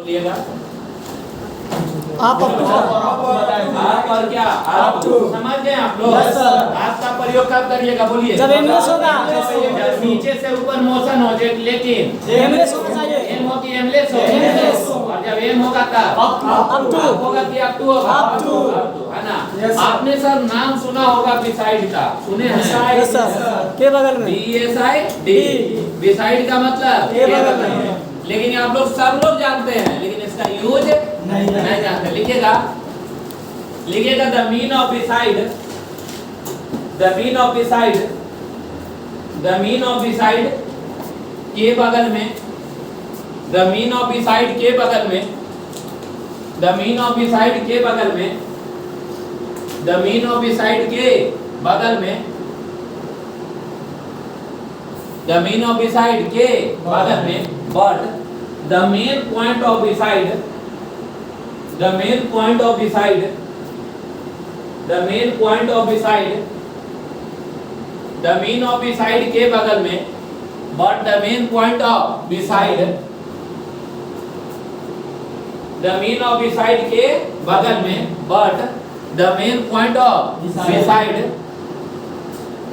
बोलिएगा। आप और क्या आप समझ गए आप लोग? Yes, sir. आपका प्रयोग कब करिएगा बोलिए। जब एमलेस होगा। जब नीचे से ऊपर मोशन हो जाए, लेकिन एमलेस होना चाहिए। एम हो कि एमलेस हो? एमलेस। और जब एम होगा तब अप टू होगा कि अप टू होगा? Up to। है ना? Yes, sir. आपने सब नाम सुना होगा बिसाइड का, सुने हैं? यस सर के बगल में BSID D। बिसाइड का मतलब के बगल में। लेकिन आप लोग सब लोग जानते हैं, लेकिन इसका यूज नहीं जानते। लिखिएगा the mean of beside, the mean of beside, the mean of beside के बगल में, द मीन ऑफ बिसाइड के बगल में, द मीन ऑफ बिसाइड के बगल में, द मीन ऑफ बिसाइड के बगल में, द मीन ऑफ बिसाइड के बगल में, but the main point of beside, the main point of beside, the main point of beside, the main of beside के बगल में, but the main point of beside, the main of beside के बगल में, but the main point of beside,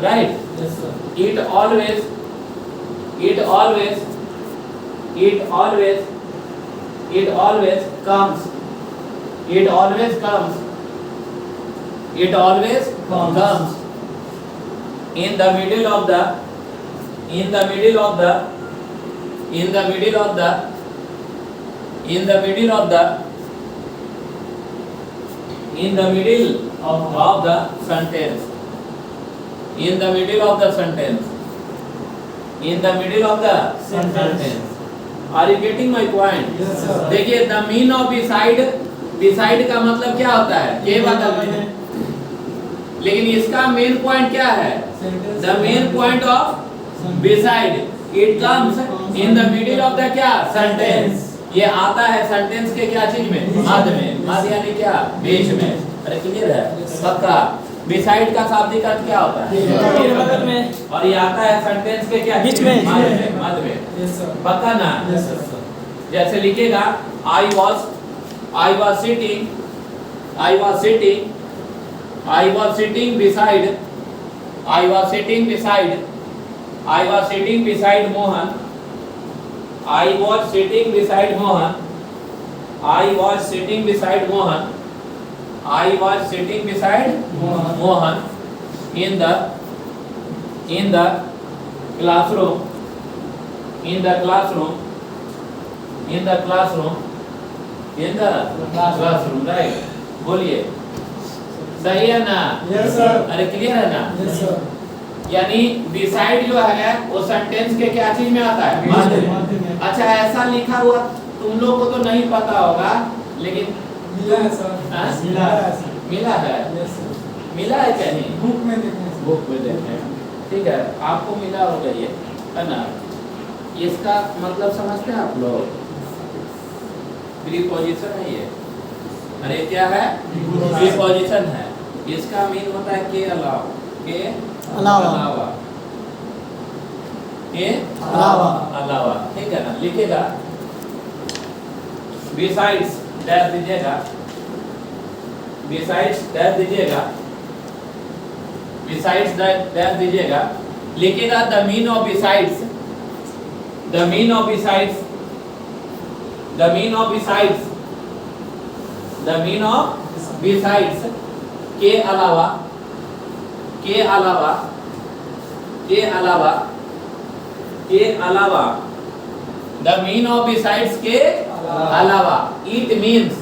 right? Yes sir It always, it always, it always, it always comes, it always comes, it always comes in the middle of the, in the middle of the, in the middle of the, in the middle of the, in the middle of the sentence, in the middle of the sentence, in the middle of the sentence. Are you getting my point? Yes, sir. देखिए the mean of beside, beside का मतलब क्या होता है? के बगल में। लेकिन इसका मेन पॉइंट क्या है? The main point of beside, it comes in the middle of the क्या? Sentence. ये आता है सेंटेंस के क्या चीज में? मध्य में। मध्य यानी क्या? बीच में। अरे क्लियर है? पक्का। बिसाइड का शाब्दिक अर्थ क्या होता है? के बगल में और ये आता है सेंटेंस के क्या? बीच में। मध्य में। यस सर पक्का ना? यस सर जैसे लिखेगा I was sitting, I was sitting, I was sitting beside, I was sitting beside, I was sitting beside Mohan, I was sitting beside Mohan, I was sitting beside Mohan, I was sitting beside Mohan in the classroom, in the classroom, in the classroom, in the classroom, right? बोलिए सही है ना? Yes sir अरे clear है ना? Yes sir यानी beside जो है वो सेंटेंस के क्या चीज में आता है? मध्य में। अच्छा ऐसा लिखा हुआ तुम लोग को तो नहीं पता होगा, लेकिन मिला है सर हाँ? मिला है सर मिला है? यस सर मिला है कहीं? बुक में देखने सर बुक में देखें। ठीक है, आपको मिला होगा ये, है ना? इसका मतलब समझते हैं आप लोग? प्रीपोजिशन है ये। अरे क्या है? प्रीपोजिशन है। इसका मीन होता है के अलावा, के अलावा। के अलावा। अलावा। ठीक है ना? लिखेगा बिसाइड्स डैश दीजिएगा, बिसाइड्स डैश दीजिएगा, बिसाइड्स डैश दीजिएगा। लिखेगा the mean of besides, the mean of besides, the mean of besides, the mean of besides के अलावा, के अलावा, के अलावा, के अलावा, द मीन ऑफ बिसाइड्स के अलावा। It means,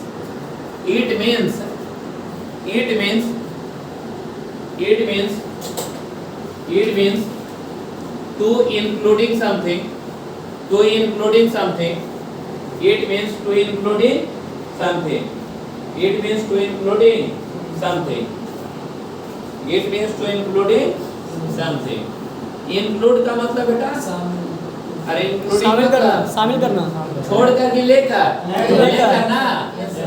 it means, it means, it means, it means to including something, to including something, it means to including something, it means to including something, it means to including something। include का मतलब बेटा? अरे including शामिल करना, मतलब शामिल करना, छोड़ कर के लेकर, लेकर ना।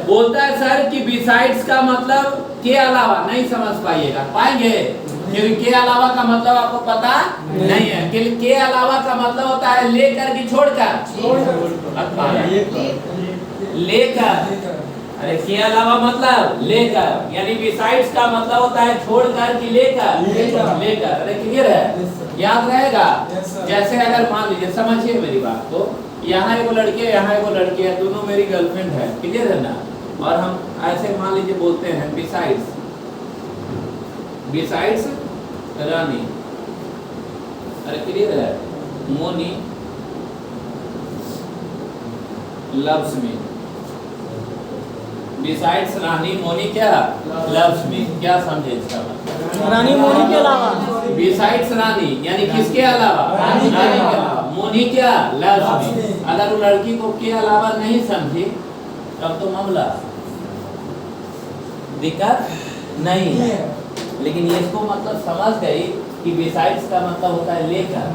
बोलता है सर कि बिसाइड्स का मतलब के अलावा, नहीं समझ पाइएगा, पाएंगे? क्योंकि के अलावा का मतलब आपको पता नहीं है। के अलावा का मतलब होता है लेकर कि छोड़कर, लेकर। अरे के अलावा मतलब लेकर, यानी बिसाइड्स का मतलब होता है छोड़कर कि लेकर। लेकर। अरे क्लियर है, याद रहेगा। जैसे अगर मान लीजिए, समझिए मेरी बात को, यहाँ एगो लड़की है, यहाँ एगो लड़की है, दोनों मेरी गर्लफ्रेंड है, क्लियर है ना। और हम ऐसे मान लीजिए बोलते हैं बिसाइड्स, बिसाइड्स रानी। अरे क्लियर है, मोनी लव्स मी। बिसाइड्स रानी मोनी क्या लव्स मी। क्या समझे इसका मतलब? रानी मोनी के अलावा। बिसाइड्स रानी यानी किसके अलावा? रानी के अलावा। मोनी क्या लव्स मी। अगर वो लड़की को के अलावा नहीं समझी तब तो मामला दिक्कत नहीं है, लेकिन ये इसको मतलब समझ गई कि बिसाइड्स का मतलब होता है लेकर।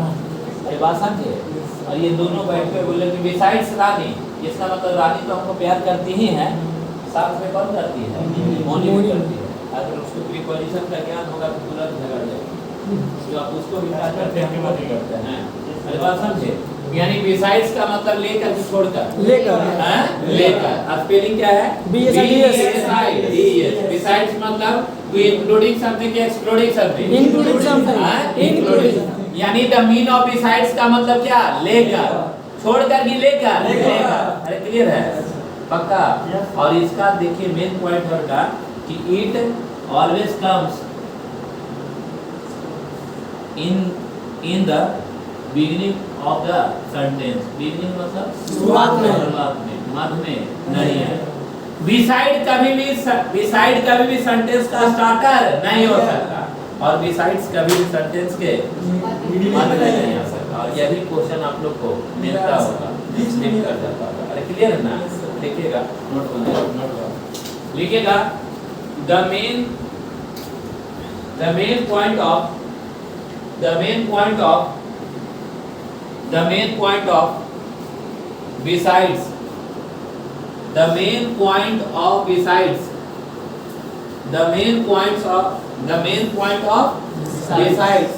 ये बात समझे। और ये दोनों बैठ के बोले कि बिसाइड्स रानी, इसका मतलब रानी तो हमको प्यार करती ही है, साथ में कौन करती है? मोनी भी करती है। अगर उसको प्रीपोजिशन का ज्ञान होगा तो तुरंत झगड़ जाएगी, जो आप उसको भी प्यार करते हैं, हम भी करते हैं। अरे बात समझे, यानी बिसाइड्स का मतलब लेकर कि छोड़कर। लेकर। लेकर। स्पेलिंग क्या है? BSIDS। बिसाइड्स मतलब to including something, excluding something. Including something. Including. यानी द मीन ऑफ बिसाइड्स का मतलब क्या? लेकर। छोड़कर कि लेकर। लेकर। अरे क्लियर है, पक्का। और इसका देखिए मेन पॉइंट होगा कि it always comes in the beginning of the sentence. Beginning मतलब शुरुआत में। शुरुआत में, मध्य में नहीं है। बिसाइड कभी भी सेंटेंस का स्टार्टर नहीं हो सकता, और बिसाइड्स कभी भी सेंटेंस के मध्य में नहीं आ सकता। और यही क्वेश्चन आप लोग को मिलता होगा, स्लिप कर जाता होगा। अरे क्लियर है ना? देखिएगा, नोट बनाइएगा, लिखिएगा the main point of besides, the main point of besides, the main point of besides,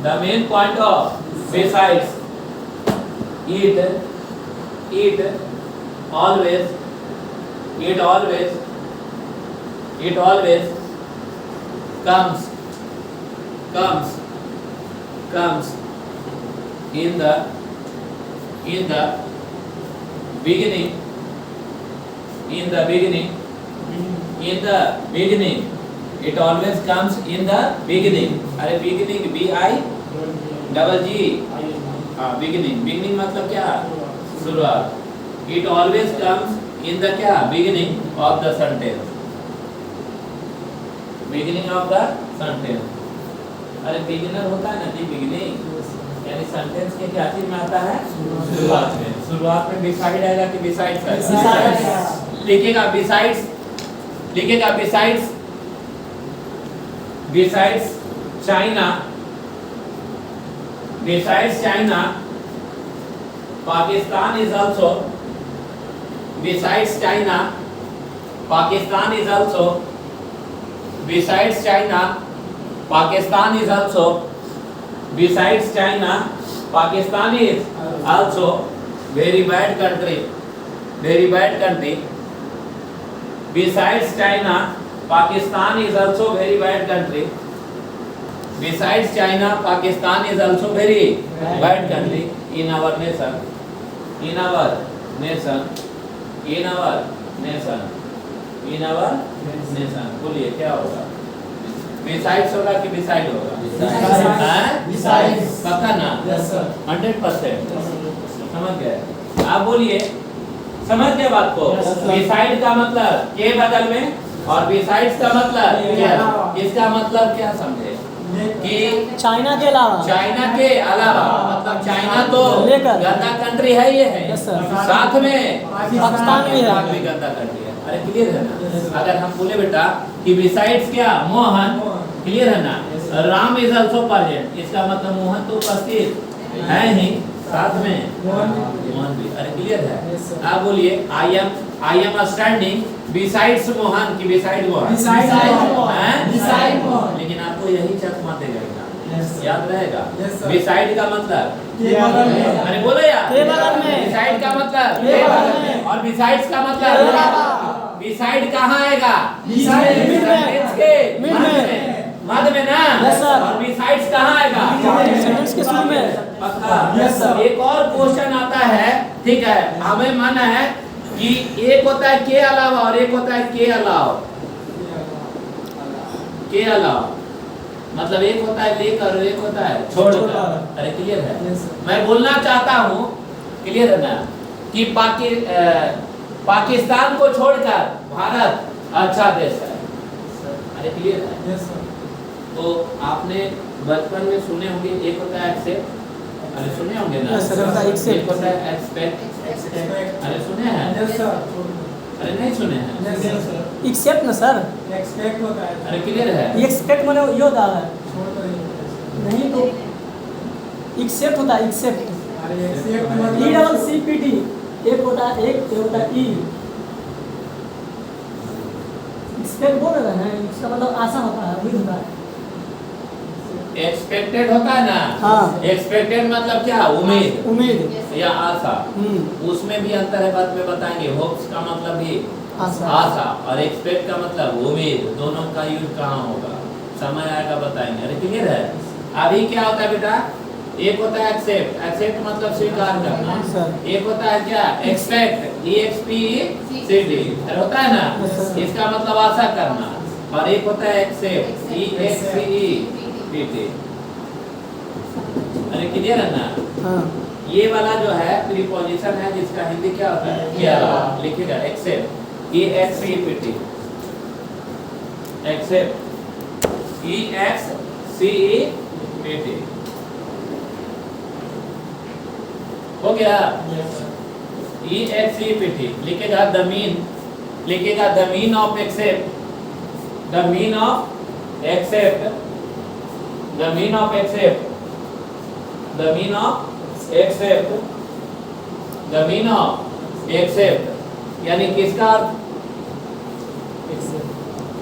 the main point of besides, it always comes in the beginning, it always comes in the beginning. अरे beginning BIGG, beginning मतलब क्या? शुरुआत। It always comes in the क्या? beginning of the sentence, beginning of the sentence। अरे beginner होता है ना, दी beginning, यानी सेंटेंस के क्या चीज में आता है? शुरुआत में। शुरुआत में बिसाइड आएगा कि बिसाइड्स आएगा? लिखिएगा बिसाइड्स, लिखिएगा besides, besides China, besides China Pakistan is also, besides China Pakistan is also, besides China Pakistan is also, besides China, Pakistan is also very bad country, very bad country. Besides China, Pakistan is also very bad country. Besides China, Pakistan is also very bad country in our nation, in our nation, in our nation, in our nation। बोलिए क्या होगा? Besides होगा कि beside होगा? Besides. पक्का ना? 100%। समझ गए? आप बोलिए, समझ गए बात को? बिसाइड का मतलब के बगल में, और बिसाइड्स का मतलब क्या? इसका मतलब क्या समझे? कि चाइना के अलावा। चाइना के अलावा मतलब चाइना तो गंदा कंट्री है, ये है। साथ में पाकिस्तान भी है, भी गंदा कंट्री है। अरे क्लियर है ना? अगर हम बोले बेटा कि बिसाइड्स क्या? मोहन, क्लियर है ना? राम इज आल्सो प्रेजेंट, इसका मतलब मोहन तो उपस्थित है ही, साथ में मोहन भी। अरे क्लियर है? आप बोलिए I am standing besides Mohan की बिसाइड मोहन? बिसाइड मोहन। लेकिन आपको यही चकमा देगा, याद रहेगा। बिसाइड का मतलब अरे बोलो यार, के बगल में। बिसाइड का मतलब के बगल में। और बिसाइड्स का के मतलब अलावा। बिसाइड कहाँ आएगा? Beside में। सेंटेंस के मिड में। मध्य में ना। Yes, sir। और बिसाइड्स कहाँ आएगा? सेंटेंस के शुरू में। पक्का। Yes, sir। एक और क्वेश्चन आता है, ठीक है, हमें माना है कि एक होता है के अलावा और एक होता है के अलावा। के अलावा मतलब एक होता है लेकर और एक होता है छोड़कर। अरे क्लियर है? Yes, sir। मैं बोलना चाहता हूँ, क्लियर है ना, कि पाकिस्तान को छोड़कर भारत अच्छा देश है। अरे क्लियर है? तो आपने बचपन में सुने होंगे, एक होता है एक्सेप्ट, अरे सुने होंगे ना? Yes, sir, होता है accept। एक होता है एक्सपेक्ट, अरे सुने हैं? अरे नहीं सुने हैं? एक्सेप्ट ना सर, अरे क्लियर है? एक्सपेक्ट माने ये होता है नहीं तो एक्सेप्ट होता है, एक्सेप्ट ECCPT एक होता है, एक होता है ई। एक्सपेक्ट बोल रहे हैं, इसका मतलब आशा होता है, उम्मीद होता है। एक्सपेक्टेड होता है ना? हाँ। एक्सपेक्टेड मतलब क्या? उम्मीद उम्मीद या आशा। उसमें भी अंतर है, बाद में बताएंगे। होप्स का मतलब भी आशा और एक्सपेक्ट का मतलब उम्मीद, दोनों का यूज कहाँ होगा, समय आएगा बताएंगे। अरे क्लियर है? अभी क्या होता है बेटा? एक होता है एक्सेप्ट, एक्सेप्ट मतलब स्वीकार करना। एक होता है क्या? एक्सपेक्ट, EXPECT, अरे होता है ना, इसका मतलब आशा करना। और एक होता है एक्सेप्ट, EXPECT। अरे क्लियर है ना? हाँ। ये वाला जो है प्रीपोजिशन है, जिसका हिंदी क्या होता है? के अलावा। लिखिएगा एक्सेप्ट, EXPECT, एक्सेप्ट, EXCEPT। हो गया? EXCEPT लिखेगा द मीन, लिखेगा the mean of except, the mean of except, the mean of except, the mean of except, the mean of except, यानी किसका अर्थ?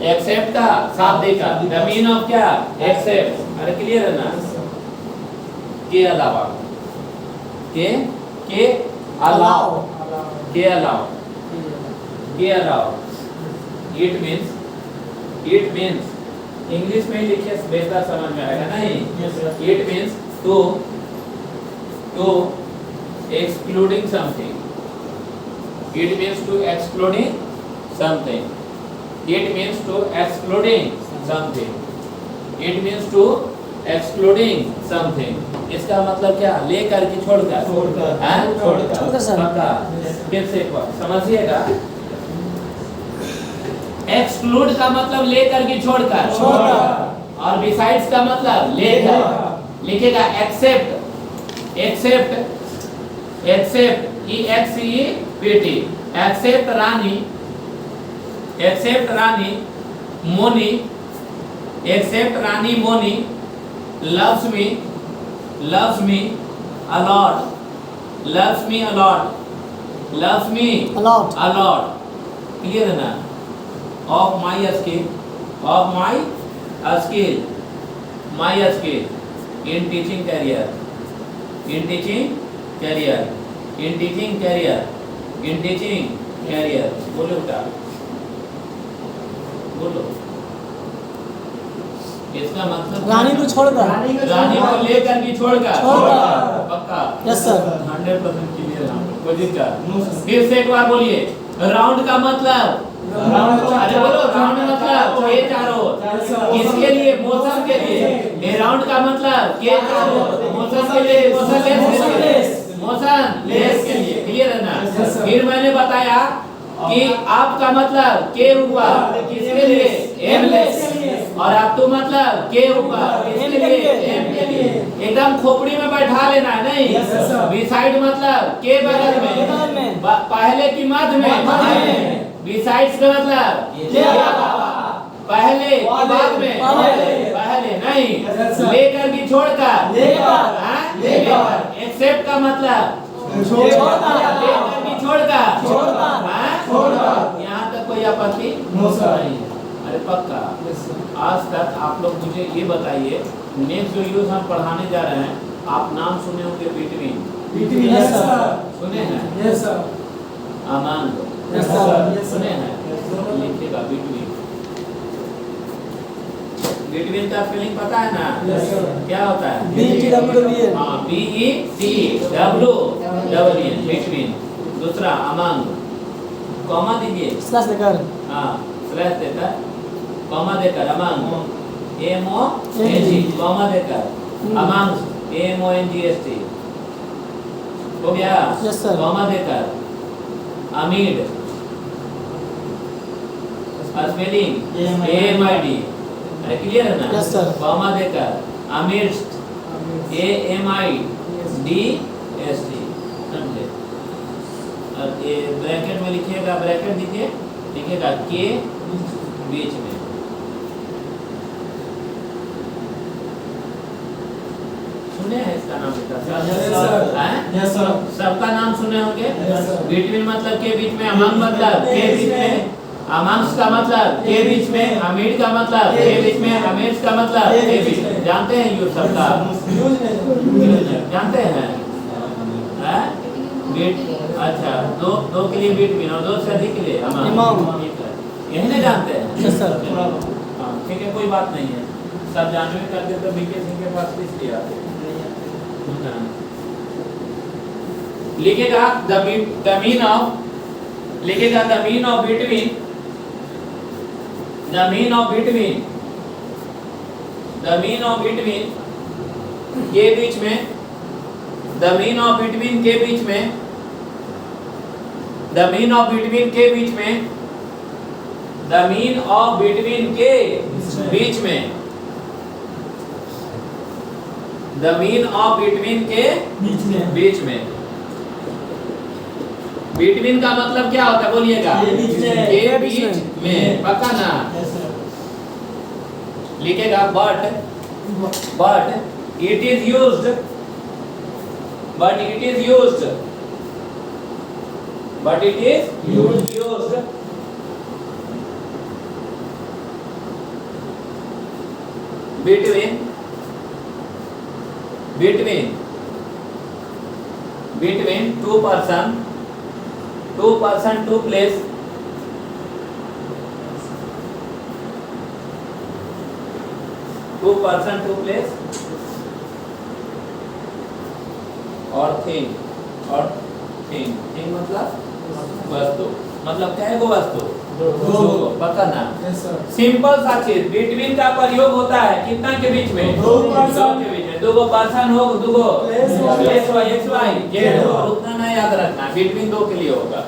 एक्सेप्ट का, शाब्दिक का। द मीन ऑफ क्या? एक्सेप्ट। अरे क्लियर है ना? के अलावा, के अलाव, के अलाव, के अलाव। इट मीन्स इंग्लिश में लिखिए, बेहतर समझ में आएगा। नहीं, it means to excluding something, it means to excluding something, it means to excluding something, it means to excluding something. इसका मतलब क्या? लेकर के छोड़कर, छोड़कर सर। पक्का? फिर से एक बार समझिएगा। एक्सक्लूड का मतलब लेकर के छोड़कर, और बिसाइड्स का मतलब लेकर। लिखेगा except, except, except, EXCEPT, except Rani, except Rani Moni, except Rani Moni loves me, loves me a lot, loves me a lot, loves me a lot, clear है ना? Of my skill, of my skill, my skill in teaching career, in teaching career, in teaching career, in teaching career। बोलो बेटा, बोलो। इसका मतलब रानी को छोड़कर, रानी को लेकर के छोड़कर। पक्का? Yes sir. 100% क्लियर है। कोई दिक्कत? फिर से एक बार बोलिए। राउंड का मतलब, अरे बोलो, राउंड मतलब के चारों, किसके लिए? मौसम के लिए। ये राउंड का मतलब के चारों, मौसम के लिए, मौसम लेस के लिए। क्लियर है ना? फिर मैंने बताया कि आपका मतलब के ऊपर, किसके लिए? एमलेस। और आप तो मतलब के ऊपर, किसके लिए? एम के लिए। एकदम खोपड़ी में बैठा लेना है, नहीं। बिसाइड मतलब के बगल में, पहले की मध्य में। बिसाइड्स का मतलब पहले की बाद में, पहले नहीं। लेकर की छोड़कर, लेकर। एक्सेप्ट का मतलब लेकर की छोड़कर। यहाँ तक कोई आपत्ति नहीं है? अरे पक्का? आज तक आप लोग मुझे ये बताइए, नेक्स्ट जो यूज हम पढ़ाने जा रहे हैं, आप नाम सुने होंगे बिटवीन, बिटवीन, यस सर, सुने हैं? Yes sir, among, yes sir, सुने हैं? लिखिएगा बिटवीन। बिटवीन का स्पेलिंग पता है ना? यस सर, क्या होता है? BTWN, हाँ, BETWN, बिटवीन। दूसरा अमंग, कॉमा दीजिए, स्लैश देकर, हाँ, स्लैश देकर, कॉमा देकर अमंग, AMONG, कॉमा देकर अमंग, AMONGST, हो गया? यस सर, कॉमा देकर अमीड, स्पेलिंग AMID, क्लियर है ना? यस सर, कॉमा देकर अमिड्स्ट, AMIDST, समझे? और ये ब्रैकेट में लिखिएगा, ब्रैकेट दीजिए, लिखिएगा के बीच में, सुने हैं इसका नाम बेटा? यस सर, सबका नाम सुने होंगे। Yes, sir. बिटवीन मतलब के बीच में, अमंग मतलब के बीच में, अमंग्स का मतलब के बीच में, अमीड का मतलब के बीच में, अमीड्स का मतलब के बीच में। जानते हैं यूज सबका? जानते हैं? बीट, अच्छा, दो के लिए बिटवीन और दो से अधिक के लिए अमंग, यही नहीं जानते हैं? यस सर, हाँ, ठीक है, कोई बात नहीं है, सब जानवे करते तो बीके सिंह के पास इसलिए आते। लिखेगा द मीन ऑफ, लिखेगा the mean of between, the mean of between, the mean of between के बीच में, द मीन ऑफ बिटवीन के बीच में, द मीन ऑफ बिटवीन के बीच में, द मीन ऑफ बिटवीन के बीच में, द मीन ऑफ बिटवीन के बीच में। बिटवीन का मतलब क्या होता है बोलिएगा? के बीच में, पक्का ना? लिखेगा but it is used, but it is used, but it is used between two person, two place, two person, two place और thing, thing मतलब वस्तु, मतलब क्या है वो वस्तु? दो, पता ना? सिंपल सा चीज, बिटवीन का प्रयोग होता है कितना के बीच में? दो के बीच में। दो पर्सन हो, दो प्लेस हो, एक्स वाई जेड हो, उतना ना याद रखना, बिटवीन दो के लिए होगा।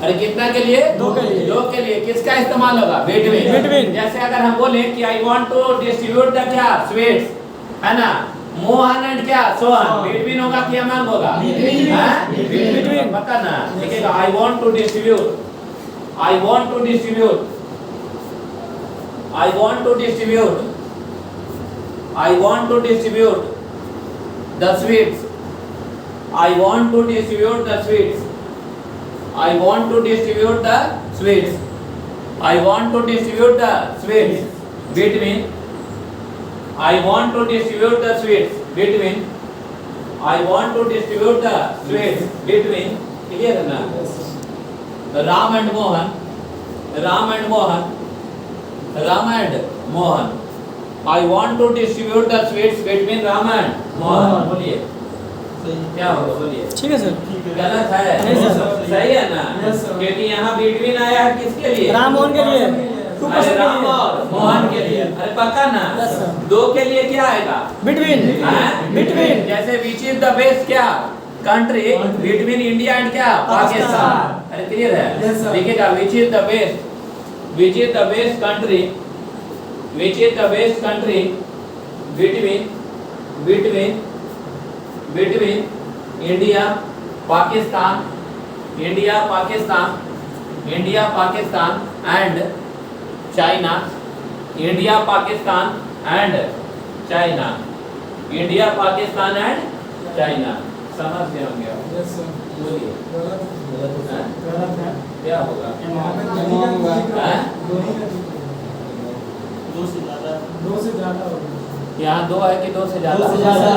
अरे कितना के लिए? दो के लिए। किसका इस्तेमाल होगा? बिटवीन। जैसे अगर हम बोले कि I want to distribute the क्या स्वीट्स, है ना, मोहन एंड क्या सोहन, बिटवीन होगा कि अमंग होगा? बिटवीन, पता ना? लिखेगा I want to distribute, I want to distribute, I want to distribute, I want to distribute the sweets, I want to distribute the sweets, I want to distribute the sweets, I want to distribute the sweets between, I want to distribute the sweets between, I want to distribute the sweets between, clear है ना? Ram and Mohan, Ram and Mohan, Ram and Mohan, I want to distribute the sweets between Ram and Mohan. बोलिए क्या होगा? बोलिए। ठीक है sir. गलत है? नहीं सर। सही है ना? क्योंकि यहाँ बिटवीन आया है किसके लिए? राम मोहन के लिए। अरे राम और मोहन के लिए। अरे पक्का ना? दो के लिए क्या आएगा? बिटवीन। बिटवीन। जैसे विच इज द बेस्ट क्या कंट्री बिटवीन इंडिया एंड क्या पाकिस्तान। अरे क्लियर है? लिखिएगा which is the best, which is the best country, which is the best country between between between India Pakistan, India Pakistan, India Pakistan and China, India Pakistan and China, India Pakistan and China. समझ गए होंगे आप? Yes sir. बोलिए गलत है। क्या होगा? दो से ज्यादा होगा। यहाँ दो है कि दो से ज्यादा? दो से ज्यादा।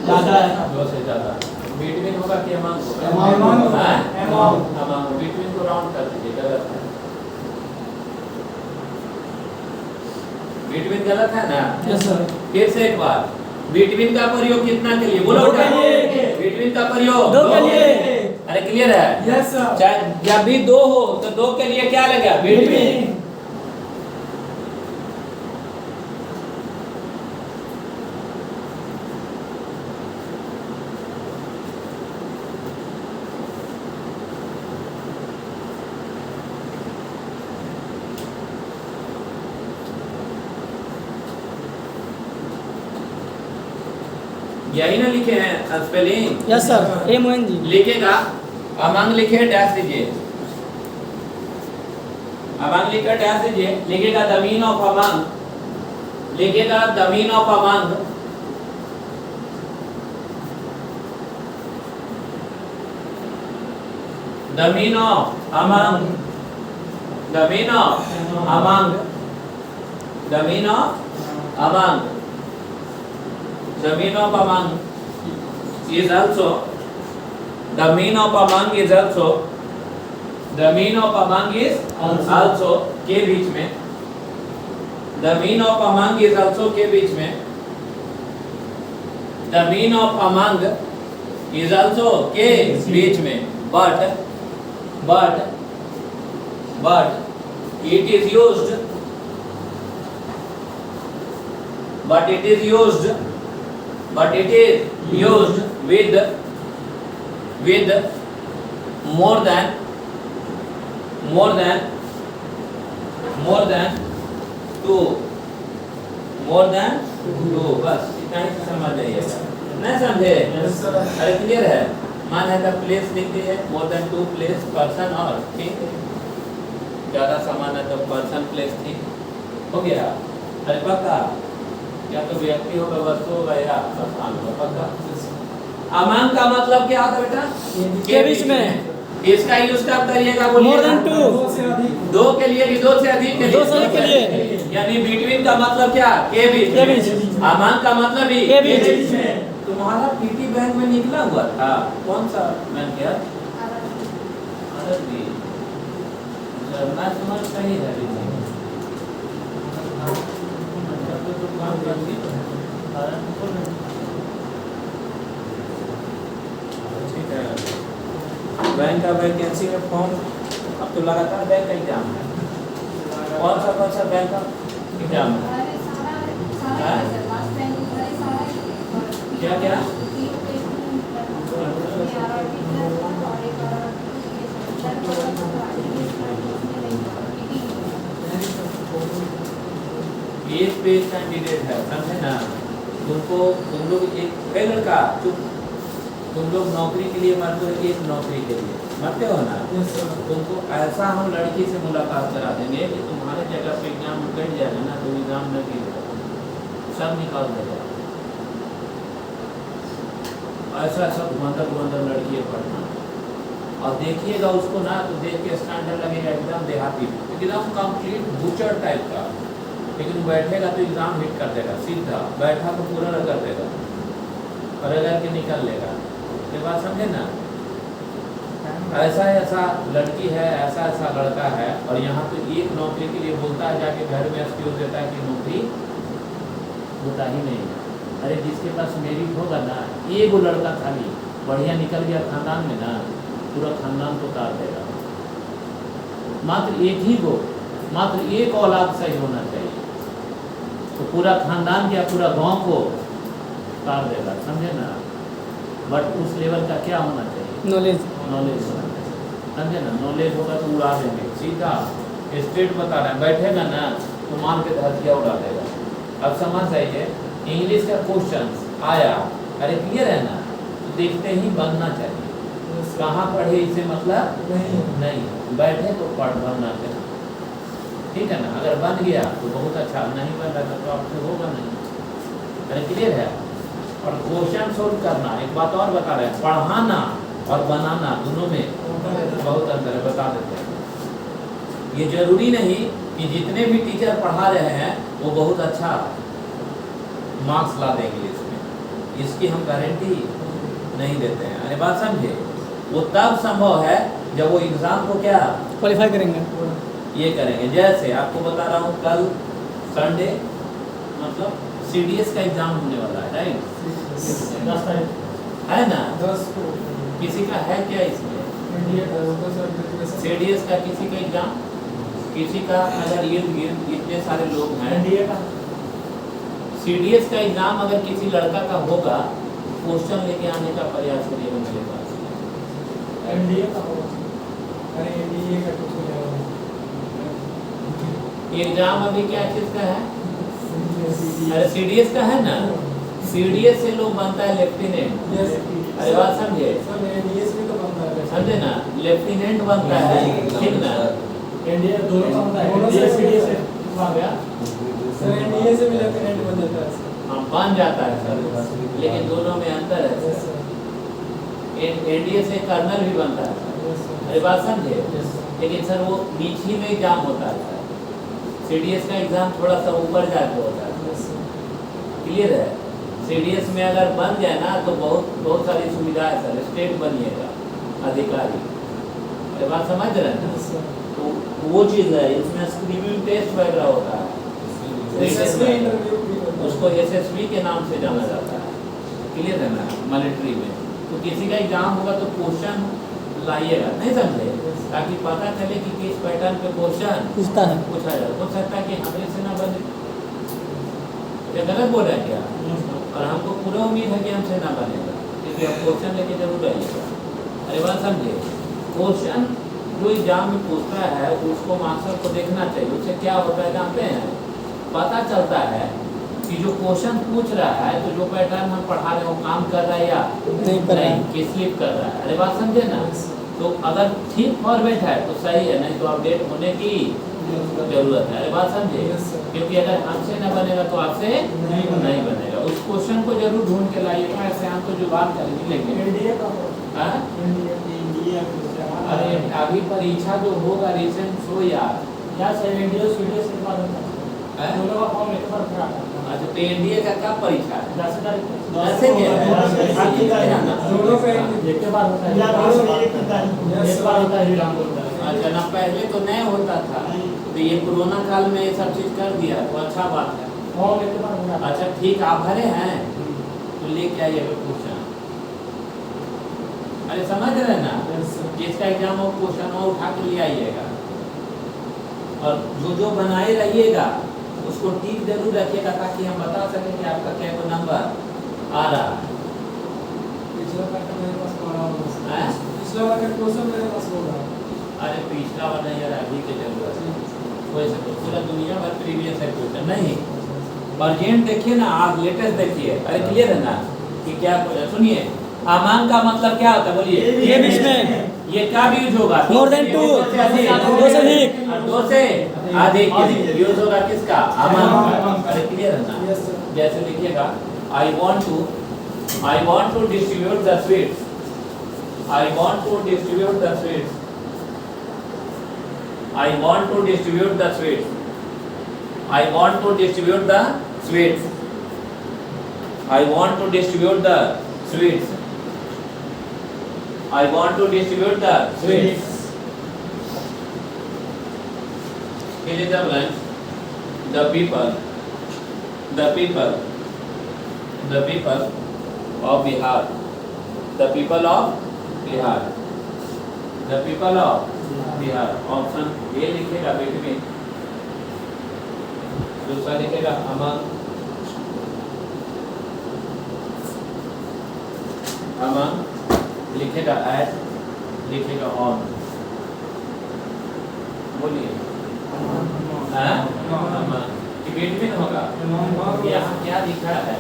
ज्यादा है। 2 से ज्यादा। बिटवीन होगा कि अमंग होगा? Among होगा। हाँ? Among। अमंग। बिटवीन को राउंड कर दीजिए, गलत है। बिटवीन गलत है ना? Yes sir. फिर से एक बार, बिटवीन का प्रयोग कितना के लिए? बोलो दो बेटा। के लिए। बिटवीन का प्रयोग दो के लिए। अरे क्लियर है? Yes sir. चाहे जब भी 2 हो तो 2 के लिए क्या लगा? बिटवीन। यही ना लिखे हैं स्पेलिंग? Yes sir. MONG। लिखेगा अमंग, लिखे डैश दीजिए। अमंग लिखकर डैश दीजिए। लिखेगा द मीन ऑफ अमंग। लिखेगा the mean of among. The mean of among. The mean of among. The mean of among. The mean of among is also, the mean of among is also, the mean of among is also के बीच में, the mean of among is also के बीच में, the mean of among is also के बीच में, but it is used, but it is used with more than 2, बस इतना ही समझ जाइएगा। नहीं समझे? अरे क्लियर है? मान है का प्लेस लिख दिए, मोर देन 2 प्लेस पर्सन और, ठीक है, ज्यादा सामान है तो पर्सन प्लेस, ठीक हो गया। अरे पक्का, या तो व्यक्ति होगा, वस्तु होगा, या स्थान होगा, पक्का। अमंग का मतलब क्या होता है बेटा? के बीच में। इसका यूज कब करिएगा? बोलिए। More than 2। 2 के लिए कि 2 से अधिक के लिए? 2 से अधिक के लिए। यानी बिटवीन का मतलब क्या? के बीच। के बीच। अमंग का मतलब भी के बीच में। तुम्हारा पीटी बैंक में निकला हुआ था कौन सा बैंक क्या? अरबी। मैं समझ सही है बैंक का वैकेंसी में फॉर्म, अब तो लगातार बैंक का एग्जाम है। कौन सा बैंक का एग्जाम है? क्या क्या? एक पेज कैंडिडेट है, समझे ना? तुम लोग एक लड़का चुप, तुम लोग नौकरी के लिए मरते हो, एक नौकरी के लिए मरते हो ना? तुमको ऐसा हम लड़की से मुलाकात करा देंगे कि तुम्हारे जगह पे एग्जाम कट जाएगा ना, तो एग्जाम न गिरेगा, सब निकाल देगा। ऐसा सब धुआंधर लड़की है पढ़ना, और देखिएगा उसको ना तो देख के स्टैंडर्ड लगेगा एकदम देहाती, एकदम कंप्लीट बूचर टाइप का, लेकिन बैठेगा तो एग्जाम हिट कर देगा, सीधा बैठा तो पूरा कर देगा और अगर के निकल लेगा। ये बात समझे ना? ऐसा लड़की है, ऐसा लड़का है, और यहाँ तो एक नौकरी के लिए बोलता है, जाके घर में एक्सक्यूज देता है कि नौकरी होता ही नहीं है। अरे जिसके पास मेरिट होगा ना, एक लड़का खाली बढ़िया निकल गया खानदान में ना, पूरा खानदान को उतार देगा। मात्र एक ही को, मात्र एक औलाद सही होना चाहिए, तो पूरा खानदान क्या पूरा गांव को उतार देगा, समझे ना? बट उस लेवल का क्या होना चाहिए? नॉलेज होना चाहिए, समझे ना? नॉलेज होगा तो उड़ा देंगे, सीधा स्ट्रेट बता रहे हैं, बैठेगा ना तो मान के धरतिया उड़ा देगा। अब समझ जाइए, इंग्लिश का क्वेश्चन आया, अरे क्लियर है ना? तो देखते ही बनना चाहिए। कहाँ पढ़े इसे मतलब नहीं, बैठे तो पढ़ बनना चाहिए, ठीक है ना? अगर बन गया तो बहुत अच्छा, नहीं बन रहा तो आपसे होगा नहीं। अरे क्लियर है? और क्वेश्चन सोल्व करना, एक बात और बता रहे हैं, पढ़ाना और बनाना दोनों में बहुत अंतर है, बता देते हैं। ये जरूरी नहीं कि जितने भी टीचर पढ़ा रहे हैं वो बहुत अच्छा मार्क्स ला देंगे इसमें, इसकी हम गारंटी नहीं देते हैं। अरे बात समझे, वो तब संभव है जब वो एग्जाम को क्या क्वालिफाई करेंगे। ये करेंगे। जैसे आपको बता रहा हूँ, कल संडे मतलब सीडीएस का एग्जाम होने वाला है, राइट? 10 तारीख है ना? 10 को किसी का है क्या इसमें सीडीएस का? किसी का एग्जाम, किसी का अगर इतने सारे लोग हैं, एनडीए का सीडीएस का एग्जाम अगर किसी लड़का का होगा, क्वेश्चन लेके आने का प्रयास करिएगा मेरे पास। एनडीए का होगा। अरे एनडीए का कुछ नहीं होगा। एग्जाम अभी क्या चीज का है? अरे सीडीएस का है ना? सीडीएस से लोग बनता है लेफ्टिनेंट। अरे बात समझे, एनडीएस भी तो बनता है, समझे ना? लेफ्टिनेंट बनता है, ठीक ना? एनडीए दोनों का बनता है। दोनों से सीडीएस से आ गया सर, एनडीए से भी लेफ्टिनेंट बन जाता है सर। हाँ, बन जाता है सर, लेकिन दोनों में अंतर है। एनडीए से कर्नल भी बनता है। अरे बात समझे, लेकिन सर वो नीचे में एग्जाम होता है सर। सीडीएस का एग्जाम थोड़ा सा ऊपर जाके होता है। क्लियर है? सीडीएस में अगर बन गया ना तो बहुत सारी सुविधाएं सर, स्टेट बनिएगा अधिकारी। अरे बात समझ रहे हैं ना? तो वो चीज़ है, इसमें स्क्रीनिंग टेस्ट वगैरह होता है, उसको एसएसबी के नाम से जाना जाता है। क्लियर है ना? मिलिट्री में तो किसी का एग्जाम होगा तो क्वेश्चन लाइएगा, नहीं समझे? ताकि पता चले कि किस पैटर्न पे क्वेश्चन पूछता है। पूछा जाए। हो सकता है कि हमें से ना बने, ये गलत बोल रहे हैं क्या? और हमको पूरा उम्मीद है कि हमसे ना बनेगा, क्योंकि आप क्वेश्चन लेके जरूर आइएगा। अरे बात समझे, क्वेश्चन जो एग्जाम में पूछता है उसको मास्टर को देखना चाहिए। उससे क्या होता है जानते हैं? पता चलता है कि जो क्वेश्चन पूछ रहा है तो जो पैटर्न हम पढ़ा रहे हो काम कर रहा है या नहीं, कि स्लिप कर रहा है। अरे बात समझे ना? तो अगर ठीक फॉर्मेट है तो सही है, नहीं तो अपडेट होने की जरूरत है। अरे बात समझे, क्योंकि अगर हमसे न बनेगा तो आपसे नहीं बनेगा। उस क्वेश्चन को जरूर ढूंढ के लाइएगा, ऐसे हम तो जुगाड़ कर ही लेंगे। अरे अभी परीक्षा जो होगा रिसेंट हो यार, दोनों का फॉर्म एक बार भरा था। अच्छा तो एनडीए का कब परीक्षा है? 10 तारीख को। ऐसे क्या है? दोनों पे एक बार होता है। एक बार होता है राम बोलता है। अच्छा ना, पहले तो नहीं होता था, तो ये कोरोना काल में ये सब चीज कर दिया तो अच्छा बात है। फॉर्म एक बार भरा। अच्छा ठीक, आप भरे हैं तो लेके आइएगा क्वेश्चन। अरे समझ रहे हैं ना? जिसका एग्जाम हो क्वेश्चन वो उठा के ले आइएगा, और जो बनाए रहिएगा उसको टिक जरूर रखिएगा, ताकि हम बता सकें कि आपका क्या को नंबर आ रहा है। पिछला पैटर्न मेरे पास पड़ा हुआ है। हैं? पिछला वाला क्वेश्चन मेरे पास होगा। अरे पिछला वाला नहीं यार, अभी के जरूरत है। वैसे तो पूरा दुनिया भर प्रीवियस है क्वेश्चन नहीं। अर्जेंट देखिए ना, आज लेटेस्ट देखिए। अरे क्लियर है ना कि क्या? सुनिए, अमान का मतलब क्या होता है बोलिए? ये बीच में ये कब यूज होगा? More than two, 2 से अधिक, 2 से अधिक, 2 से अधिक यूज होगा किसका? अमान। अरे क्लियर है ना? जैसे लिखिएगा, I want to distribute the sweets, I want to distribute the sweets, I want to distribute the sweets, I want to distribute the sweets, I want to distribute the sweets, I want to distribute the sweets. Fill in the blanks. The people of Bihar, the people of Bihar. Option A लिखेगा between, दूसरा लिखेगा among, लिखेगा eight, लिखेगा on. बोलिए between होगा। यहाँ क्या लिखा है?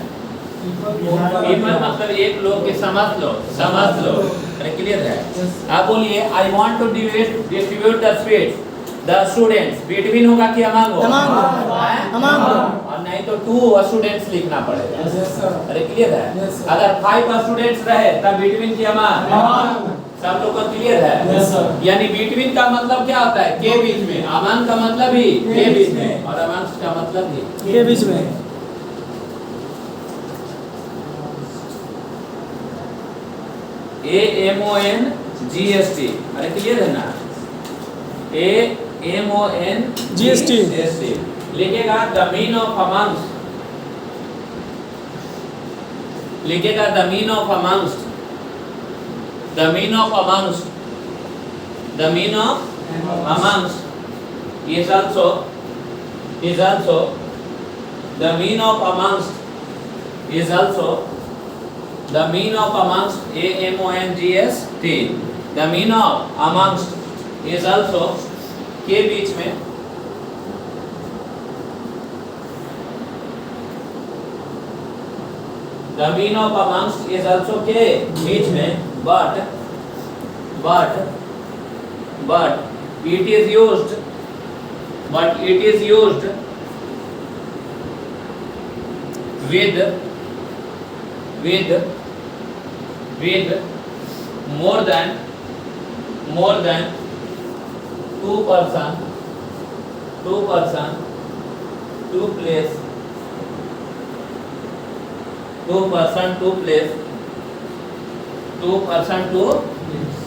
पीपल मतलब एक लोग के, समझ लो। अरे क्लियर है? आप बोलिए, I want to distribute the sweets the students. Between होगा कि अमंग होगा? और नहीं तो 2 स्टूडेंट्स लिखना पड़ेगा। अरे क्लियर है? अगर 5 स्टूडेंट्स रहे तब बिटवीन की अमंग। सब लोग को क्लियर है? यानी बिटवीन का मतलब क्या होता है? के बीच में। अमंग का मतलब ही के बीच में, और अमंग्स का मतलब ही के बीच में। AMONGST, अरे क्लियर है ना, AMONGST लिखेगा द मीन ऑफ अमंग्स्ट, लिखेगा the mean of amongst, the mean of amongst, the mean of amongst is also the mean of amongst is also the mean of amongst AMONGST, the mean of amongst is also के बीच में the mean of amongst is also के बीच में but it is used with more than 2 person to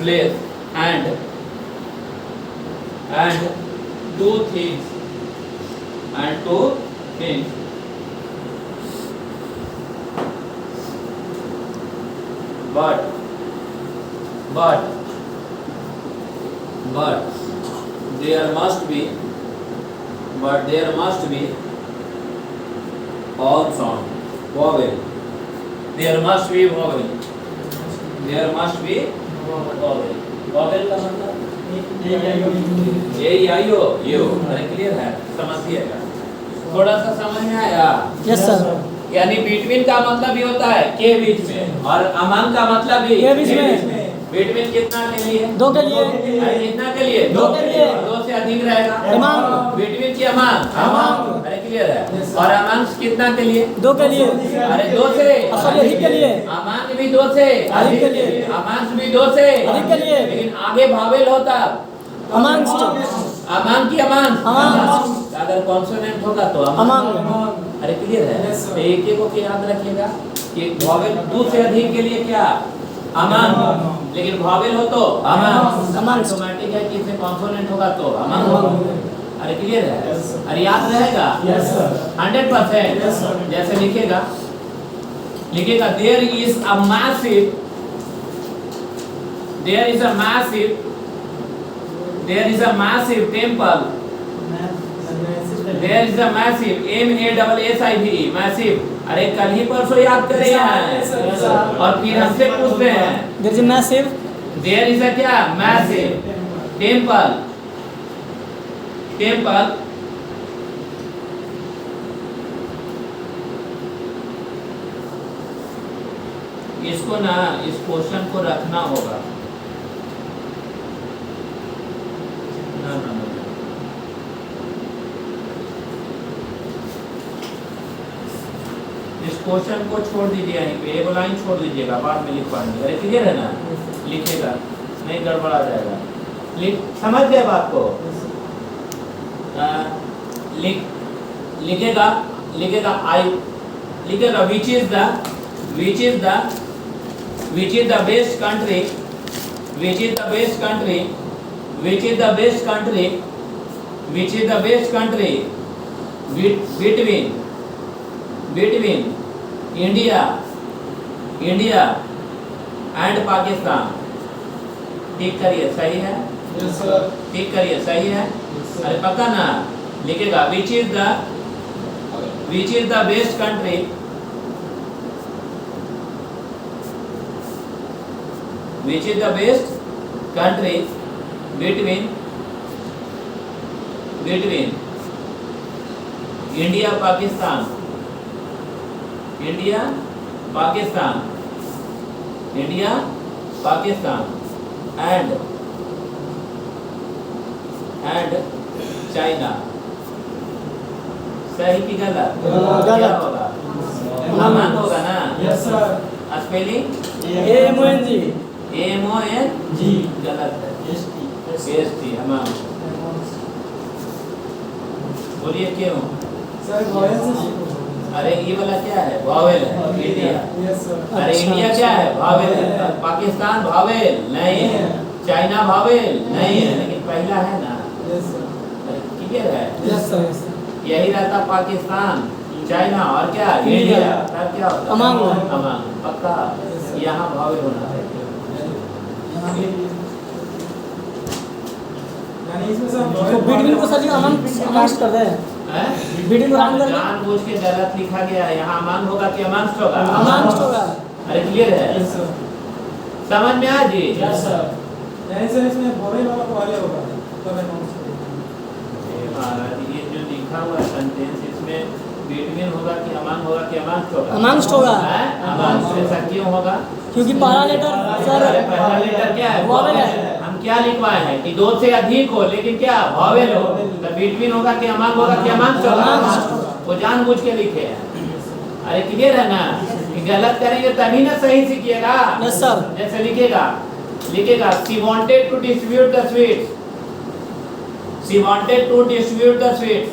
place and two things but there must be all sound vowel, there must be vowel का मतलब यो, अरे clear है, समझिएगा, थोड़ा सा समझ में आया? Yes sir. यानी बिटवीन का मतलब ये होता है के बीच में, और अमंग का मतलब भी के बीच में। बिटवीन कितना के लिए? 2 के लिए। अरे कितना के लिए? 2 के लिए। 2 से अधिक रहेगा अमंग। बिटवीन की अमंग, अरे क्लियर है, और अमंग कितना के लिए? 2 के लिए। अरे 2 से अधिक के लिए। अमंग भी 2 से अधिक के लिए। अमंग भी 2 से अधिक के लिए। लेकिन आगे भावेल होता अमंग्स्ट, अमंग की अमंग, अगर कॉन्सोनेंट होगा तो अमंग। अरे क्लियर है, तो एक को याद रखिएगा कि भावेल 2 से अधिक के लिए क्या? अमंग, लेकिन भावेल हो तो अमंग, ऑटोमेटिक है कि इसमें कॉन्सोनेंट होगा तो अमंग। अरे क्लियर है, अरे याद रहेगा 100%। जैसे लिखेगा there is a massive temple, there is a massive MASSIVE, massive, अरे कल ही परसों याद करे हैं और फिर हमसे पूछते हैं there is a massive, there is a क्या? massive temple, इसको ना, इस क्वेश्चन को रखना होगा ना। इस क्वेश्चन को छोड़ दीजिए, यहीं पे एक लाइन छोड़ दीजिएगा, बाद में लिख पाएंगे। अरे क्लियर है ना, लिखेगा नहीं गड़बड़ा जाएगा, समझ गए बात को? लिखेगा which is the best country between India and Pakistan। ठीक करिए, सही है? ठीक करिए, सही है? अरे पक्का ना? लिखेगा which is the best country between India Pakistan and China। सही की गलत? क्या होगा? अमंग होगा ना? Yes sir. स्पेलिंग AMONG, गलत है, ST अमंग। बोलिए क्यों? सर अरे ये वाला क्या है? वावेल है, इंडिया। Yes sir. अरे इंडिया क्या है? वावेल है। पाकिस्तान वावेल नहीं है, चाइना वावेल नहीं है, लेकिन पहला है ना। Yes sir. क्लियर है? Yes sir. यस यही रहता पाकिस्तान, चाइना और क्या? इंडिया। तब क्या होता? अमांग। अमांग। पक्का यहाँ वावेल होना है। यानी इसमें सर तो बिटवीन को सर जी अमांग्स्ट कर रहे हैं। हैं? बिटवीन को राउंड कर रहे हैं। जानबूझ के गलत लिखा गया है। यहाँ अमांग होगा कि अमांग्स्ट होगा? अमांग्स्ट होगा। अरे क्लियर है? Yes sir. समझ में आ जी? Yes sir. यानी सर इसमें बोरे वाला को वाले होगा तब अनाउंस महाराज ये जो लिखा हुआ है सेंटेंस, इसमें बिटवीन होगा कि अमांग होगा कि अमांग्स्ट होगा? अमांग्स्ट होगा। हैं? अमांग्स्ट। ऐसा क्यों होगा? क्योंकि पहला लेटर अरे सर पहला लेटर क्या है? वावेल है। हम क्या लिखवाए हैं कि दो से अधिक हो, लेकिन क्या वावेल हो, तो बिटवीन होगा कि अमांग होगा कि अमांग्स्ट होगा? अमांग्स्ट। वो जानबूझ के लिखे हैं। अरे क्लियर है ना? कि गलत करेंगे तभी ना सही सीखिएगा। Yes sir. जैसे लिखेगा she wanted to distribute the sweets, she wanted to distribute the sweets,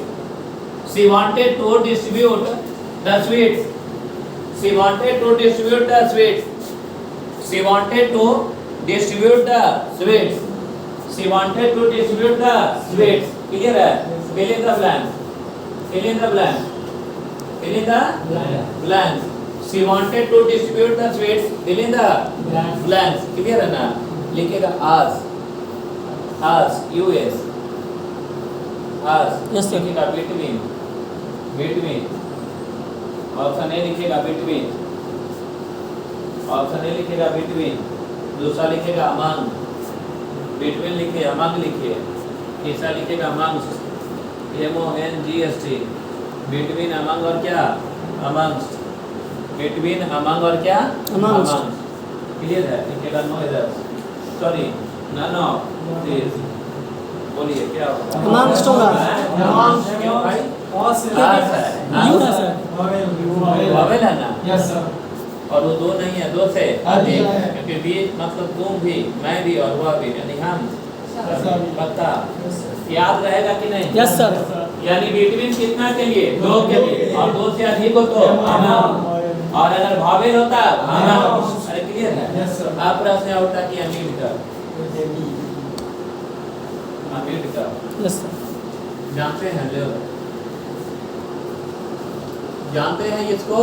she wanted to distribute the sweets, she wanted to distribute the sweets, she wanted to distribute the sweets, she wanted to distribute the sweets. Clear है? Fill in the blank, fill in the blank, fill in the blank. She wanted to distribute the sweets, fill in the blanks. Clear है ना? लिखेगा as, US, as. Yes, sir. लिखेगा between, between. Option A लिखेगा between, option A लिखेगा between. दूसरा लिखेगा among, between लिखे, among लिखे. तीसरा लिखेगा amongst, MONGST. between among और क्या? amongst. between among और क्या? Amongst. क्लियर है? लिखेगा नो इधर, सॉरी नन ऑफ दिस। बोलिए क्या होगा? अमांग्स्ट होगा। अमांग्स्ट क्यों भाई? ऑस आस है। यू है सर। वावेल है ना? Yes sir. और वो दो नहीं है, दो से अधिक है। क्योंकि भी मतलब तुम भी, मैं भी और वह भी, यानी हम सभी। पक्का याद रहेगा कि नहीं? Yes sir. यानी बिटवीन कितना के लिए? दो के लिए। और दो से अधिक हो तो अमांग। और अगर भावेल होता अमांग। अरे क्लियर है? Yes sir. आप प्रश्न उठता कि अमीर का, अमीर का यस सर। जानते हैं लोग? जानते हैं इसको?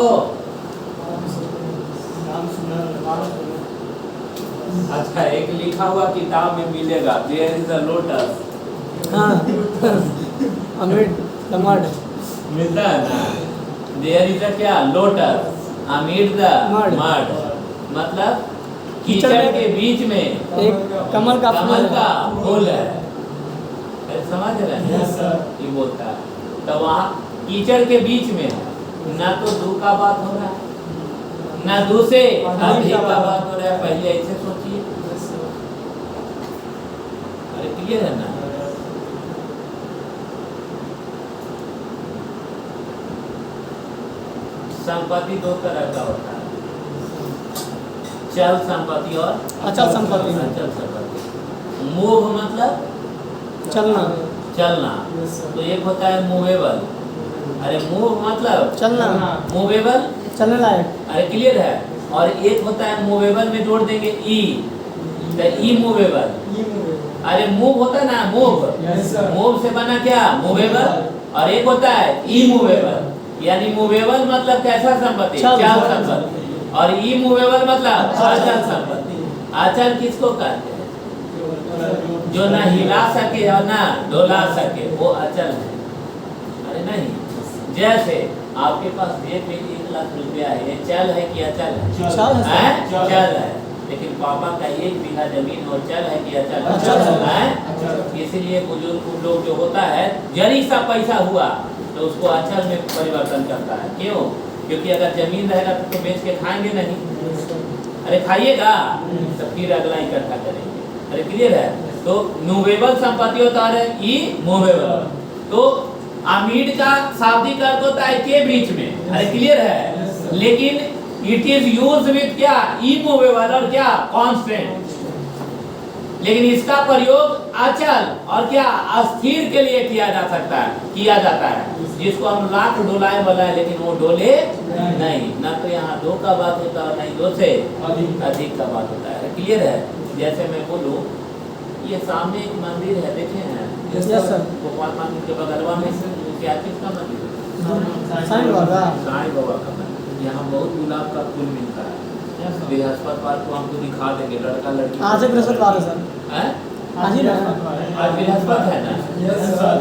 अच्छा, एक लिखा हुआ किताब में मिलेगा, देयर इज अ लोटस। हाँ अमीर टमाट मिलता है ना? देयर इज अ क्या? लोटस अमीर द मड। मतलब कीचड़ के बीच में एक कमल का कमल फूल का फूल है। अरे समझ रहे हैं? Yes sir. ये बोलता है तो वहाँ कीचड़ के बीच में है, ना तो दो का बात हो रहा है, ना दो से अधिक का बात हो रहा है। पहले ऐसे सोचिए। अरे क्लियर है ना? संपत्ति दो तरह का होता है, चल संपत्ति और अचल संपत्ति। अचल संपत्ति। मूव मतलब चलना चलना, तो एक होता है मूवेबल। अरे मूव मतलब चलना मूवेबल। चलने लायक। अरे क्लियर है? और एक होता है मूवेबल में जोड़ देंगे ई, तो ई मूवेबल। अरे मूव होता है ना, मूव। Yes sir. मूव से बना क्या? मूवेबल। और एक होता है ई मूवेबल, यानी मूवेबल मतलब कैसा संपत्ति? चल चल संपत्ति। और ई मूवेबल मतलब अचल संपत्ति। अचल किसको कहते हैं? जो ना हिला सके और ना डोला सके, वो अचल है। अरे नहीं, जैसे आपके पास जेब में 1 लाख रुपया है, ये चल है कि अचल है? चल है सर। हैं? चल है। लेकिन पापा का 1 बीघा जमीन और चल है कि अचल है? अचल है। हैं? इसलिए बुजुर्ग लोग जो होता है, जरी सा पैसा हुआ तो उसको अचल में परिवर्तन करता है। क्यों? क्योंकि अगर जमीन रहेगा तो बेच के खाएंगे नहीं। अरे खाइएगा तो फिर अगला इकट्ठा करेंगे। अरे क्लियर है? तो मूवेबल संपत्ति होता है ई मूवेबल। तो अमीर का शाब्दिक अर्थ होता है के बीच में। अरे क्लियर है? लेकिन इट इज यूज्ड विद क्या? ई मूवेबल और क्या? कांस्टेंट। लेकिन इसका प्रयोग अचल और क्या अस्थिर के लिए किया जा सकता है, किया जाता है, जिसको हम लाख डोलाए वाला है लेकिन वो डोले नहीं। ना तो यहाँ दो का बात होता है, नहीं दो से अधिक का बात होता है। क्लियर है? जैसे मैं बोलूँ ये सामने एक मंदिर है, देखे हैं? Yes sir. गोपाल मंदिर के बगलवा में से क्या चीज का मंदिर है? साईं बाबा। साईं बाबा का मंदिर। यहाँ बहुत गुलाब का फूल मिलता है। बृहस्पतिवार को हमको दिखा देंगे, लड़का लड़की। आज ही बृहस्पतिवार है सर। हैं? आज ही ना। आज बृहस्पति है ना?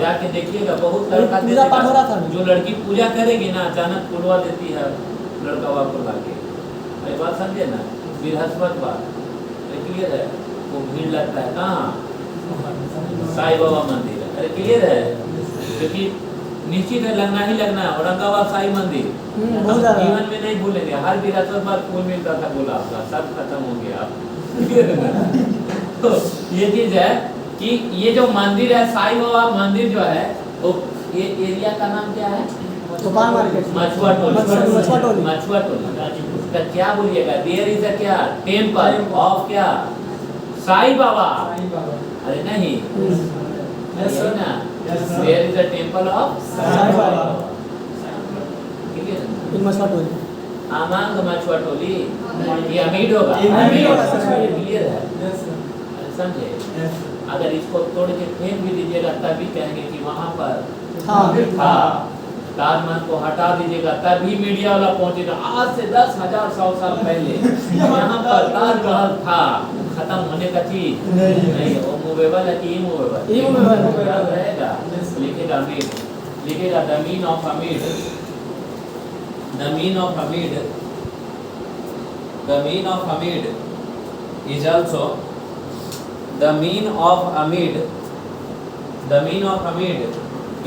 जाके देखिएगा, बहुत लड़का पूजा पाठ हो रहा था। जो लड़की पूजा करेगी ना, अचानक पुलवा देती है लड़का वापस लाके। अरे बात समझे ना? बृहस्पतिवार क्लियर है? वो भीड़ लगता है कहाँ? साईं बाबा मंदिर है। अरे क्लियर है? क्योंकि निश्चित है लगना ही लगना है। औरंगाबाद साईं मंदिर बहुत ज्यादा। जीवन में नहीं भूलेंगे। हर बृहस्पतिवार फूल मिलता था गुलाब का, सब खत्म हो गया। तो ये चीज है कि ये जो मंदिर है साईं बाबा मंदिर जो है, वो ये एरिया का नाम क्या है? गोपाल मार्केट। मछुआ टोली। मछुआ टोली। मछुआ टोली। उसका क्या बोलिएगा? देयर इज अ क्या? टेम्पल ऑफ क्या? साईं बाबा। अरे नहीं, Yes, sir. ना Yes, sir. There is a temple of Sai Baba. Clear है? इन मछुआ टोली। आमांग मछुआ टोली ये अमीड होगा। ये अमीड होगा, सर। क्लियर है? अरे समझे? अगर इसको तोड़ के फेंक भी दीजिएगा तब भी कहेंगे कि वहाँ पर था। ताजमहल को हटा दीजिएगा तब भी मीडिया वाला पहुंचेगा। आज से 10,000 100 साल पहले यहाँ पर ताजमहल था। खत्म होने का चीज नहीं, वो मूवेबल है कि इमूवेबल? इमूवेबल रहेगा। लिखेगा अमीड, लिखेगा the mean of amid. The mean of Hamid, the mean of Hamid is also the mean of Hamid, the mean of Hamid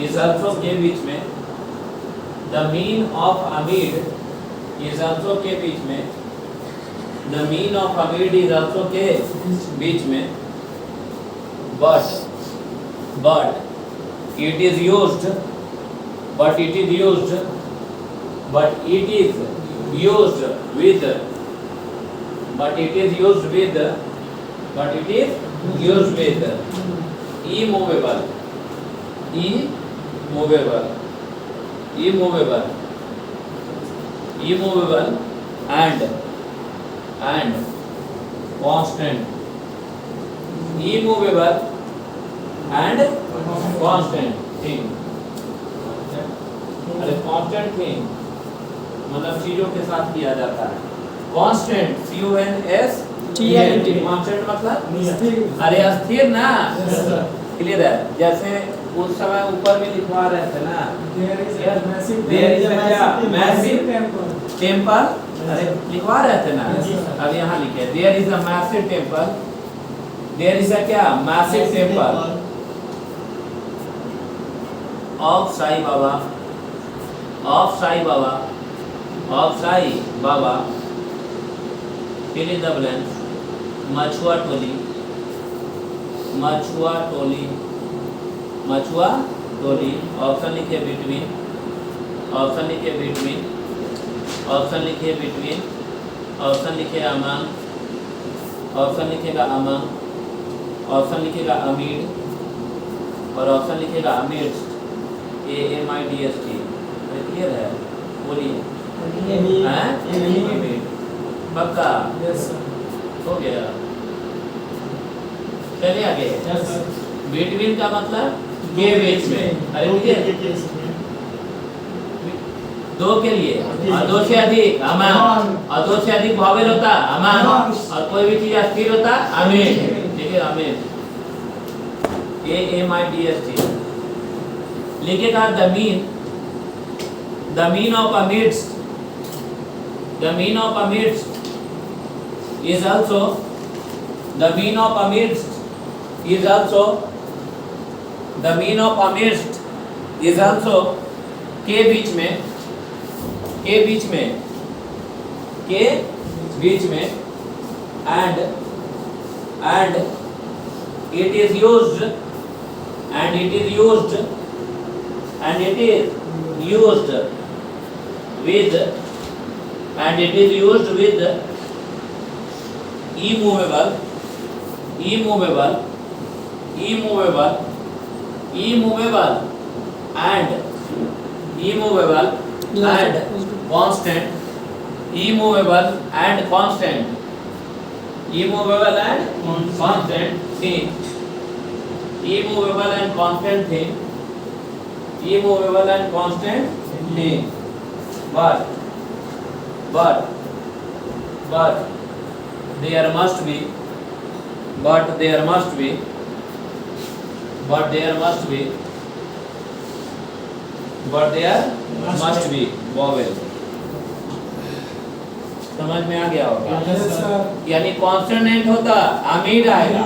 is also के बीच में, the mean of Hamid is also के बीच में, the mean of Hamid is also के बीच में, but it is used, but it is used with immovable and constant. Immovable and constant thing. अरे constant thing मतलब चीजों के साथ किया जाता है। कांस्टेंट CONSTANT कांस्टेंट मतलब अरे अस्थिर ना। क्लियर है? जैसे उस समय ऊपर में लिखवा रहे थे ना, there is a massive temple. अरे लिखवा रहे थे ना, अब यहाँ लिखे there is a massive temple. There is a क्या? Massive temple of Sai Baba, of Sai Baba, of Sai Baba, fill in the blanks, Machua Toli, Machua Toli, Machua Toli, option लिखे between, option लिखे between, option लिखे between, option लिखे among, option लिखेगा among, option लिखेगा amid और option लिखेगा amidst, AMIDST। Clear है? बोलिए। पक्का हो गया? चलिए आगे। बिटवीन का मतलब के बीच में। अरे दो के लिए और दो से अधिक अमान, और दो से अधिक भावेल होता अमान, और कोई भी चीज अस्थिर होता अमीन। ठीक है? अमीन AMIDST लिखेगा। the mean of amidst, the mean of amidst is also, the mean of amidst is also, the mean of amidst is also के बीच में, के बीच में, के बीच में and it is used, and it is used, and it is used with, and it is used with immovable immovable and constant, immovable and constant thing, but there must be vowel। समझ में आ गया होगा? Yes, sir. यानी consonant होता अमीर आएगा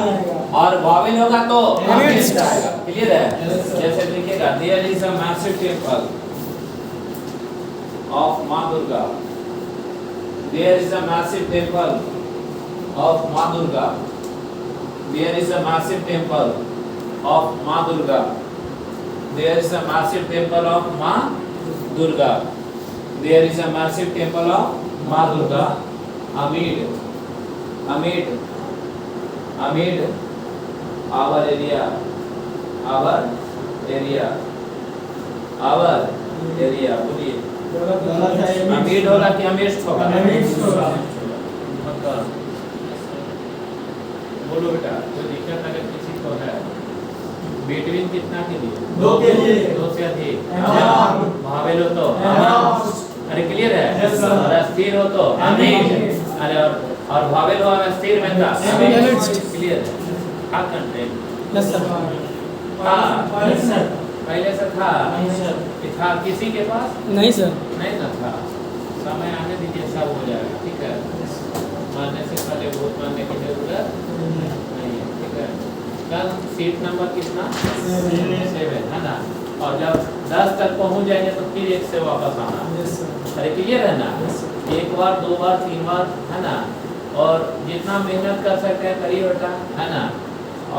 और vowel होगा तो अमीर आएगा। क्लियर है? Yes, sir. जैसे लिखिएगा there is a massive temple of Maa Durga, there is a massive temple of Maa Durga, there is a massive temple of Maa Durga, there is a massive temple of Maa Durga, there is a massive temple of Maa Durga amid our area बोलिए amid होगा कि amidst होगा? बोलो बेटा, कोई दिक्कत अगर किसी को है बिटवीन कितना के लिए? दो के लिए। दो से अधिक Among। भावेल हो तो Amongst। अरे क्लियर है? Yes, sir। और स्थिर हो तो Amid। अरे और भावेल हो स्थिर में था Amidst। क्लियर है? क्या कंटेंट Yes, sir. हाँ Yes, sir. पहले से था नहीं, sir. कि था किसी के पास नहीं सर। नहीं ना था। समय आने दीजिए सब हो जाएगा। ठीक है, मानने से पहले वोट मानने की जरूरत नहीं है। ठीक है, कल सीट नंबर कितना? 7 है ना। और जब 10 तक पहुंच जाएंगे तो फिर 1 से वापस आना। Yes, sir. अरे क्लियर है ना? Yes, sir. 1 बार 2 बार 3 बार है ना। और जितना मेहनत कर सकते हैं करिए बेटा, है ना।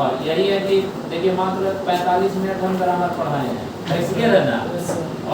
और यही है कि देखिए मात्र 45 मिनट हम ग्रामर पढ़ाए हैं। क्लियर है ना?